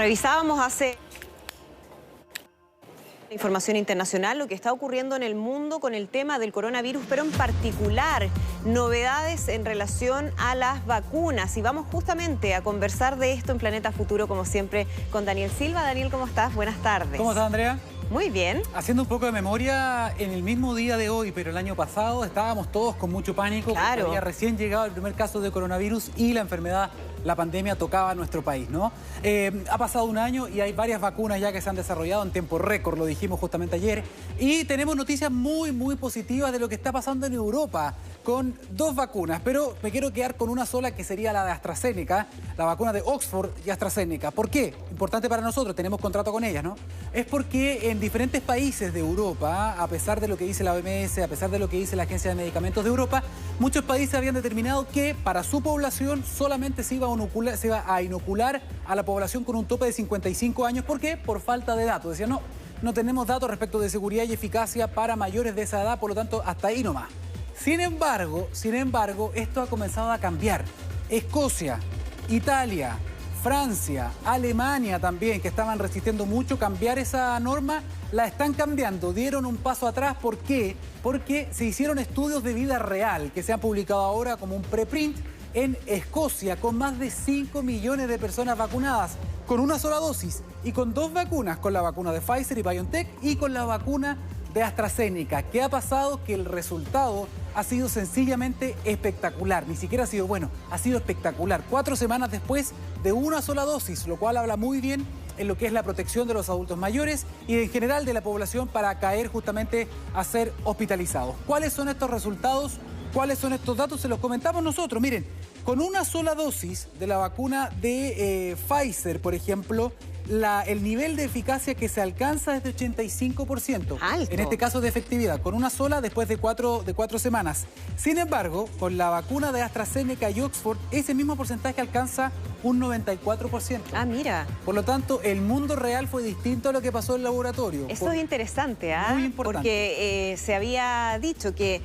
Revisábamos hace información internacional, lo que está ocurriendo en el mundo con el tema del coronavirus, pero en particular novedades en relación a las vacunas. Y vamos justamente a conversar de esto en Planeta Futuro, como siempre, con Daniel Silva. Daniel, ¿cómo estás? Buenas tardes. ¿Cómo estás, Andrea? Muy bien. Haciendo un poco de memoria, en el mismo día de hoy, pero el año pasado, estábamos todos con mucho pánico. Claro. Porque había recién llegado el primer caso de coronavirus y la enfermedad, la pandemia, tocaba a nuestro país, ¿no? Ha pasado un año y hay varias vacunas ya que se han desarrollado en tiempo récord, lo dijimos justamente ayer. Y tenemos noticias muy positivas de lo que está pasando en Europa con dos vacunas, pero me quiero quedar con una sola, que sería la de AstraZeneca, la vacuna de Oxford y AstraZeneca. ¿Por qué? Importante para nosotros, tenemos contrato con ellas, ¿no? Es porque en diferentes países de Europa, a pesar de lo que dice la OMS, a pesar de lo que dice la Agencia de Medicamentos de Europa, muchos países habían determinado que para su población solamente se iba a inocular a la población con un tope de 55 años. ¿Por qué? Por falta de datos. Decían, no tenemos datos respecto de seguridad y eficacia para mayores de esa edad, por lo tanto, hasta ahí nomás. Sin embargo, esto ha comenzado a cambiar. Escocia, Italia, Francia, Alemania también, que estaban resistiendo mucho cambiar esa norma, la están cambiando. Dieron un paso atrás. ¿Por qué? Porque se hicieron estudios de vida real que se han publicado ahora como un preprint en Escocia, con más de 5 millones de personas vacunadas con una sola dosis y con dos vacunas, con la vacuna de Pfizer y BioNTech y con la vacuna de AstraZeneca. ¿Qué ha pasado? Que el resultado ha sido sencillamente espectacular. Ni siquiera ha sido bueno, ha sido espectacular. 4 semanas después de una sola dosis, lo cual habla muy bien en lo que es la protección de los adultos mayores y en general de la población para caer justamente a ser hospitalizados. ¿Cuáles son estos resultados? ¿Cuáles son estos datos? Se los comentamos nosotros. Miren, con una sola dosis de la vacuna de Pfizer, por ejemplo, el nivel de eficacia que se alcanza es de 85%. Alto. En este caso de efectividad, con una sola después de cuatro semanas. Sin embargo, con la vacuna de AstraZeneca y Oxford, ese mismo porcentaje alcanza un 94%. Ah, mira. Por lo tanto, el mundo real fue distinto a lo que pasó en el laboratorio. Eso es interesante, ¿ah? Muy importante. Porque se había dicho que,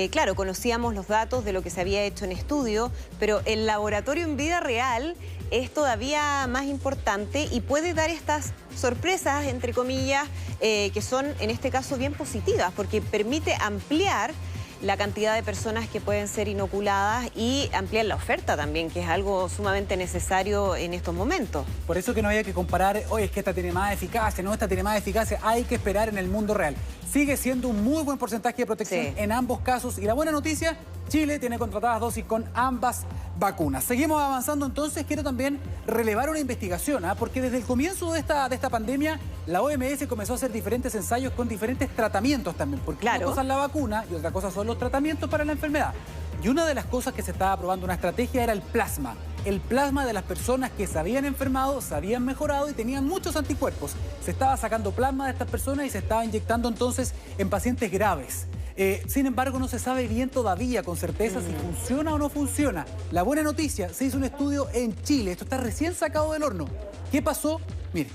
claro, conocíamos los datos de lo que se había hecho en estudio, pero el laboratorio en vida real es todavía más importante y puede dar estas sorpresas, entre comillas, que son en este caso bien positivas, porque permite ampliar la cantidad de personas que pueden ser inoculadas y ampliar la oferta también, que es algo sumamente necesario en estos momentos. Por eso que no había que comparar, oye, es que esta tiene más eficacia, no, esta tiene más eficacia, hay que esperar en el mundo real. Sigue siendo un muy buen porcentaje de protección en ambos casos. Y la buena noticia, Chile tiene contratadas dosis con ambas vacunas. Seguimos avanzando entonces. Quiero también relevar una investigación, porque desde el comienzo de esta pandemia, la OMS comenzó a hacer diferentes ensayos con diferentes tratamientos también. Porque una cosa es la vacuna y otra cosa son los tratamientos para la enfermedad. Y una de las cosas que se estaba probando una estrategia era el plasma. El plasma de las personas que se habían enfermado, se habían mejorado y tenían muchos anticuerpos. Se estaba sacando plasma de estas personas y se estaba inyectando entonces en pacientes graves. Sin embargo, no se sabe bien todavía con certeza si funciona o no funciona. La buena noticia, se hizo un estudio en Chile. Esto está recién sacado del horno. ¿Qué pasó? Mire.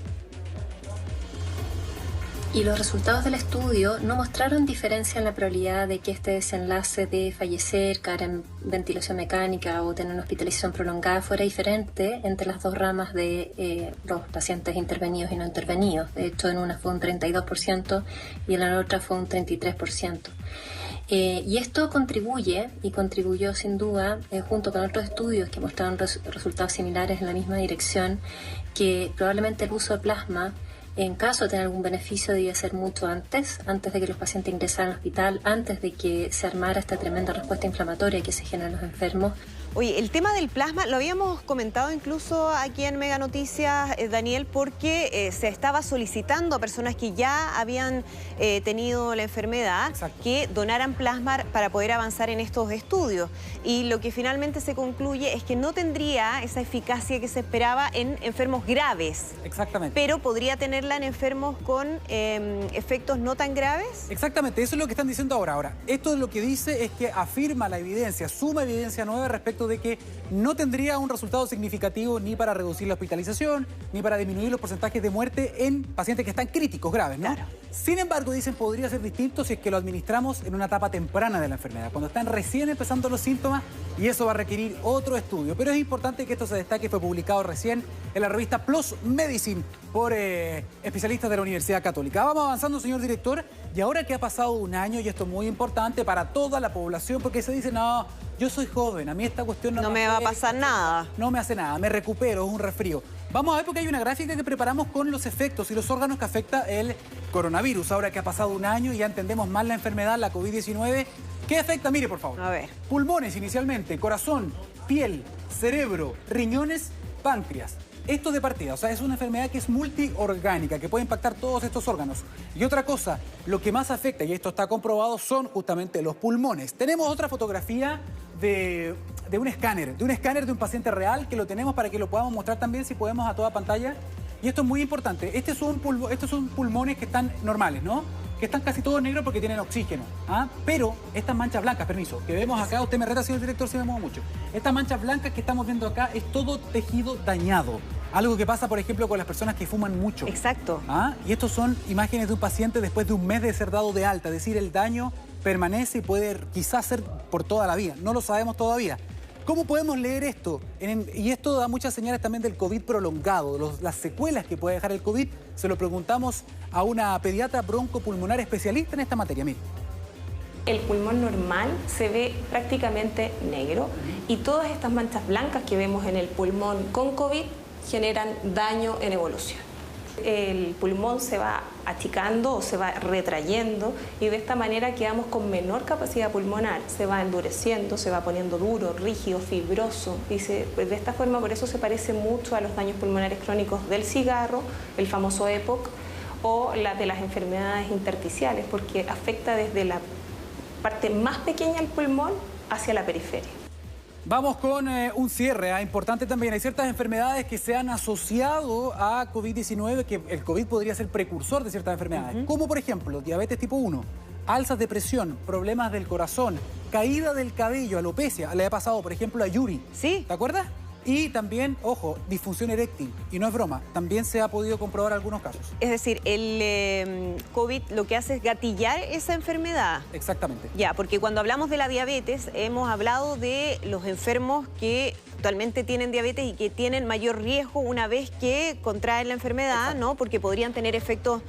Y los resultados del estudio no mostraron diferencia en la probabilidad de que este desenlace de fallecer, caer en ventilación mecánica o tener una hospitalización prolongada fuera diferente entre las dos ramas de los pacientes intervenidos y no intervenidos. De hecho, en una fue un 32% y en la otra fue un 33%. Y esto contribuyó sin duda, junto con otros estudios que mostraron resultados similares en la misma dirección, que probablemente el uso de plasma, en caso de tener algún beneficio, debía ser mucho antes de que los pacientes ingresaran al hospital, antes de que se armara esta tremenda respuesta inflamatoria que se genera en los enfermos. Oye, el tema del plasma lo habíamos comentado incluso aquí en Mega Noticias, Daniel, porque se estaba solicitando a personas que ya habían tenido la enfermedad que donaran plasma para poder avanzar en estos estudios. Y lo que finalmente se concluye es que no tendría esa eficacia que se esperaba en enfermos graves. Exactamente. Pero podría tener ponerla en enfermos con efectos no tan graves? Exactamente, eso es lo que están diciendo ahora. Ahora, esto es lo que dice es que afirma la evidencia, suma evidencia nueva respecto de que no tendría un resultado significativo ni para reducir la hospitalización, ni para disminuir los porcentajes de muerte en pacientes que están críticos, graves, ¿no? Claro. Sin embargo, dicen, podría ser distinto si es que lo administramos en una etapa temprana de la enfermedad, cuando están recién empezando los síntomas, y eso va a requerir otro estudio. Pero es importante que esto se destaque, fue publicado recién en la revista PLOS Medicine por especialistas de la Universidad Católica. Vamos avanzando, señor director, y ahora que ha pasado un año, y esto es muy importante para toda la población, porque se dice, no, yo soy joven, a mí esta cuestión No me va a pasar nada. No me hace nada, me recupero, es un resfrío. Vamos a ver porque hay una gráfica que preparamos con los efectos y los órganos que afecta el coronavirus. Ahora que ha pasado un año y ya entendemos más la enfermedad, la COVID-19. ¿Qué afecta? Mire, por favor. A ver. Pulmones inicialmente, corazón, piel, cerebro, riñones, páncreas. Esto de partida, o sea, es una enfermedad que es multiorgánica, que puede impactar todos estos órganos. Y otra cosa, lo que más afecta, y esto está comprobado, son justamente los pulmones. Tenemos otra fotografía de un escáner, de un paciente real, que lo tenemos para que lo podamos mostrar también, si podemos, a toda pantalla. Y esto es muy importante. Estos son pulmones que están normales, ¿no? Que están casi todos negros porque tienen oxígeno. ¿Ah? Pero estas manchas blancas, permiso, que vemos acá, usted me reta, señor director, si me muevo mucho. Estas manchas blancas que estamos viendo acá es todo tejido dañado. Algo que pasa, por ejemplo, con las personas que fuman mucho. Exacto. ¿Ah? Y estos son imágenes de un paciente después de un mes de ser dado de alta. Es decir, el daño permanece y puede quizás ser por toda la vida. No lo sabemos todavía. ¿Cómo podemos leer esto? Y esto da muchas señales también del COVID prolongado, las secuelas que puede dejar el COVID. Se lo preguntamos a una pediatra broncopulmonar especialista en esta materia. Mire. El pulmón normal se ve prácticamente negro y todas estas manchas blancas que vemos en el pulmón con COVID generan daño en evolución. El pulmón se va achicando o se va retrayendo y de esta manera quedamos con menor capacidad pulmonar, se va endureciendo, se va poniendo duro, rígido, fibroso y de esta forma por eso se parece mucho a los daños pulmonares crónicos del cigarro, el famoso EPOC o de las enfermedades intersticiales porque afecta desde la parte más pequeña del pulmón hacia la periferia. Vamos con un cierre, importante también. Hay ciertas enfermedades que se han asociado a COVID-19, que el COVID podría ser precursor de ciertas enfermedades, como por ejemplo diabetes tipo 1, alzas de presión, problemas del corazón, caída del cabello, alopecia. Le ha pasado, por ejemplo, a Yuri. Sí. ¿Te acuerdas? Y también, ojo, disfunción eréctil. Y no es broma, también se ha podido comprobar algunos casos. Es decir, el COVID lo que hace es gatillar esa enfermedad. Exactamente. Ya, porque cuando hablamos de la diabetes, hemos hablado de los enfermos que actualmente tienen diabetes y que tienen mayor riesgo una vez que contraen la enfermedad, exacto, ¿no? Porque podrían tener efectos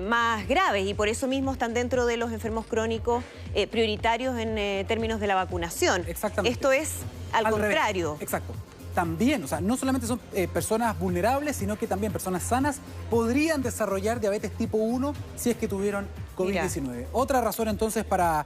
más graves y por eso mismo están dentro de los enfermos crónicos prioritarios en términos de la vacunación. Exactamente. Esto es al contrario. Revés. Exacto. También, o sea, no solamente son personas vulnerables, sino que también personas sanas podrían desarrollar diabetes tipo 1 si es que tuvieron COVID-19. Otra razón entonces para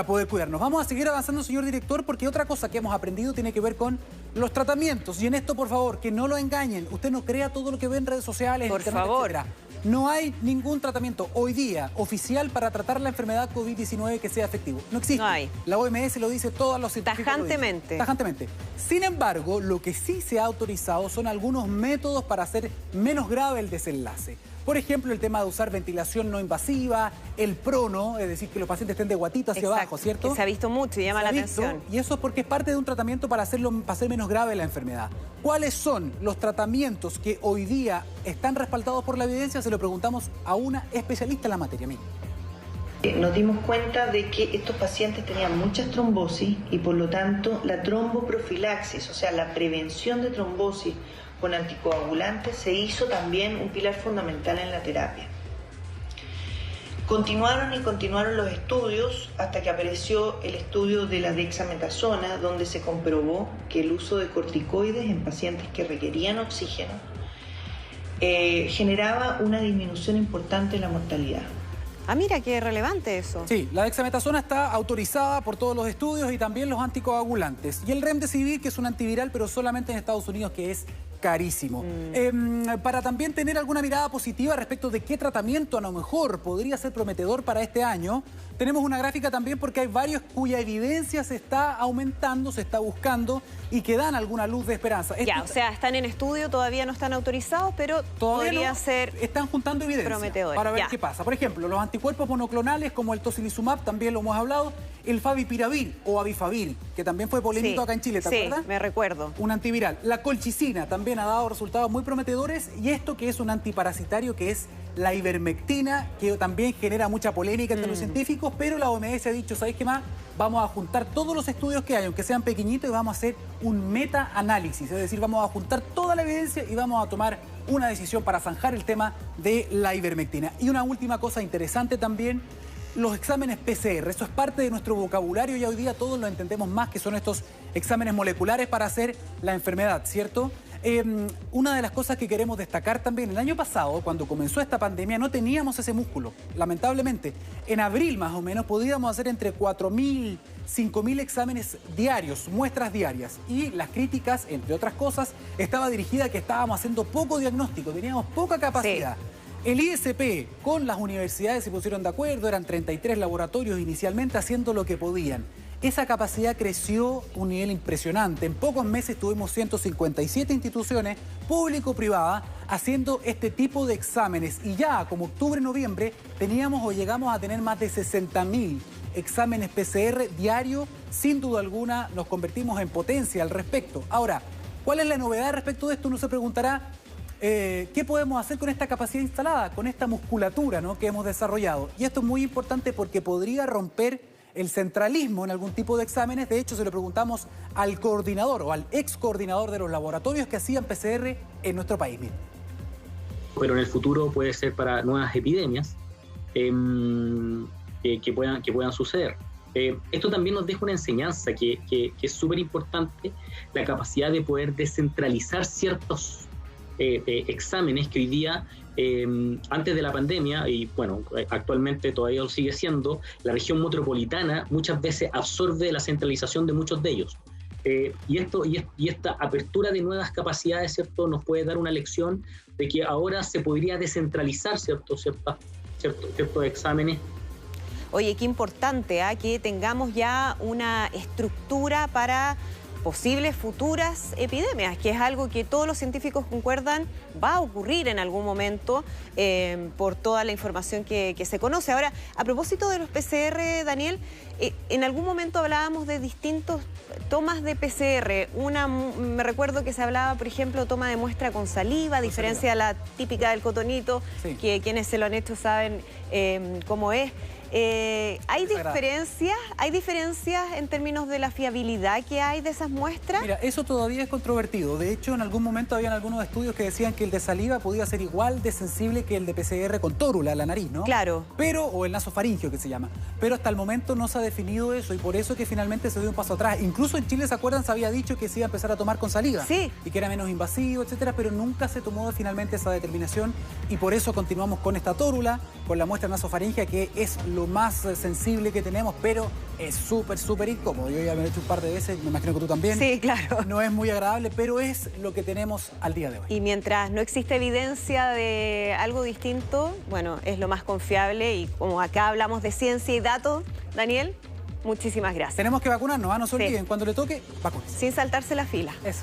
poder cuidarnos. Vamos a seguir avanzando, señor director, porque otra cosa que hemos aprendido tiene que ver con los tratamientos. Y en esto, por favor, que no lo engañen. Usted no crea todo lo que ve en redes sociales, por internet, favor. etcétera. No hay ningún tratamiento hoy día oficial para tratar la enfermedad COVID-19 que sea efectivo. No existe. No hay. La OMS lo dice, todos los científicos tajantemente. Tajantemente. Sin embargo, lo que sí se ha autorizado son algunos métodos para hacer menos grave el desenlace. Por ejemplo, el tema de usar ventilación no invasiva, el prono, es decir, que los pacientes estén de guatita hacia abajo, ¿cierto? Que se ha visto mucho y llama la atención. Y eso es porque es parte de un tratamiento para hacer menos grave la enfermedad. ¿Cuáles son los tratamientos que hoy día están respaldados por la evidencia? Se lo preguntamos a una especialista en la materia. Nos dimos cuenta de que estos pacientes tenían muchas trombosis y por lo tanto la tromboprofilaxis, o sea, la prevención de trombosis con anticoagulantes se hizo también un pilar fundamental en la terapia. Continuaron los estudios hasta que apareció el estudio de la dexametasona, donde se comprobó que el uso de corticoides en pacientes que requerían oxígeno generaba una disminución importante en la mortalidad. Ah, mira, qué relevante eso. Sí, la dexametasona está autorizada por todos los estudios y también los anticoagulantes. Y el Remdesivir, que es un antiviral, pero solamente en Estados Unidos, que es carísimo. Para también tener alguna mirada positiva respecto de qué tratamiento a lo mejor podría ser prometedor para este año, tenemos una gráfica también porque hay varios cuya evidencia se está aumentando, se está buscando y que dan alguna luz de esperanza. Ya, o sea, están en estudio, todavía no están autorizados, pero podría ser están juntando evidencia prometedor. Para ver qué pasa. Por ejemplo, los anticuerpos monoclonales como el tocilizumab, también lo hemos hablado, el favipiravir o avifavir, que también fue polémico acá en Chile, ¿te acuerdas? Sí, me recuerdo. Un antiviral. La colchicina también ha dado resultados muy prometedores y esto que es un antiparasitario que es la ivermectina, que también genera mucha polémica entre los científicos, pero la OMS ha dicho, ¿sabéis qué más? Vamos a juntar todos los estudios que hay, aunque sean pequeñitos, y vamos a hacer un meta-análisis, es decir, vamos a juntar toda la evidencia y vamos a tomar una decisión para zanjar el tema de la ivermectina. Y una última cosa interesante también, los exámenes PCR, eso es parte de nuestro vocabulario y hoy día todos lo entendemos más, que son estos exámenes moleculares para hacer la enfermedad, ¿cierto? Una de las cosas que queremos destacar también, el año pasado, cuando comenzó esta pandemia, no teníamos ese músculo, lamentablemente. En abril, más o menos, podíamos hacer entre 4.000, 5.000 exámenes diarios, muestras diarias. Y las críticas, entre otras cosas, estaba dirigida a que estábamos haciendo poco diagnóstico, teníamos poca capacidad. Sí. El ISP con las universidades se pusieron de acuerdo, eran 33 laboratorios inicialmente haciendo lo que podían. Esa capacidad creció a un nivel impresionante. En pocos meses tuvimos 157 instituciones público-privadas haciendo este tipo de exámenes. Y ya como octubre-noviembre teníamos o llegamos a tener más de 60.000 exámenes PCR diarios. Sin duda alguna nos convertimos en potencia al respecto. Ahora, ¿cuál es la novedad respecto de esto? Uno se preguntará, ¿qué podemos hacer con esta capacidad instalada, con esta musculatura, ¿no?, que hemos desarrollado? Y esto es muy importante porque podría romper el centralismo en algún tipo de exámenes. De hecho, se lo preguntamos al coordinador o al ex coordinador de los laboratorios que hacían PCR en nuestro país. Pero en el futuro puede ser para nuevas epidemias que puedan suceder. Esto también nos deja una enseñanza que es súper importante, la capacidad de poder descentralizar ciertos exámenes que hoy día, antes de la pandemia, y bueno, actualmente todavía lo sigue siendo, la región metropolitana muchas veces absorbe la centralización de muchos de ellos. Y esta apertura de nuevas capacidades, ¿cierto?, nos puede dar una lección de que ahora se podría descentralizar ciertos exámenes. Oye, qué importante que tengamos ya una estructura para posibles futuras epidemias, que es algo que todos los científicos concuerdan va a ocurrir en algún momento por toda la información que se conoce. Ahora, a propósito de los PCR, Daniel, en algún momento hablábamos de distintos tomas de PCR. Me recuerdo que se hablaba, por ejemplo, toma de muestra con saliva, a diferencia de la típica del cotonito, que quienes se lo han hecho saben cómo es. ¿Hay diferencias en términos de la fiabilidad que hay de esas muestras? Mira, eso todavía es controvertido. De hecho, en algún momento habían algunos estudios que decían que el de saliva podía ser igual de sensible que el de PCR con tórula, la nariz, ¿no? Claro. O el nasofaringio, que se llama. Pero hasta el momento no se ha definido eso y por eso que finalmente se dio un paso atrás. Incluso en Chile, ¿se acuerdan? Se había dicho que se iba a empezar a tomar con saliva. Sí. Y que era menos invasivo, etcétera, pero nunca se tomó finalmente esa determinación y por eso continuamos con esta tórula, con la muestra nasofaringea, que es lo más sensible que tenemos, pero es súper incómodo. Yo ya me lo he hecho un par de veces, me imagino que tú también. Sí, claro. No es muy agradable, pero es lo que tenemos al día de hoy. Y mientras no existe evidencia de algo distinto, bueno, es lo más confiable y como acá hablamos de ciencia y datos, Daniel, muchísimas gracias. Tenemos que vacunarnos, no se olviden, cuando le toque, vacúnense. Sin saltarse la fila. Eso.